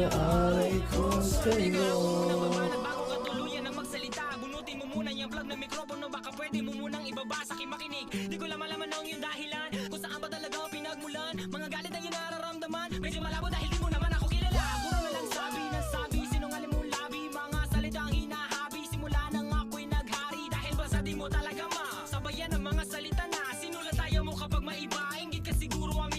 inaalay ko sa'yo. Bago ka tuluyan ng magsalita, bunutin mo muna yung plug ng mikropono. Baka pwede mo munang ibaba sa makinig. Di ko malaman ang yung dahilan kung saan ba talaga ang pinagmulan. Mga galit na yung nararamdaman, medyo malabo dahil di mo naman ako kilala. Puro na lang sabi na sabi, sinungaling mong labi. Mga salitang hinahabi, simula nang ako'y naghari. Dahil ba sa di mo talaga ma sabayan ang mga salita na sinulat tayo mo kapag maiba. Inggit ka siguro ang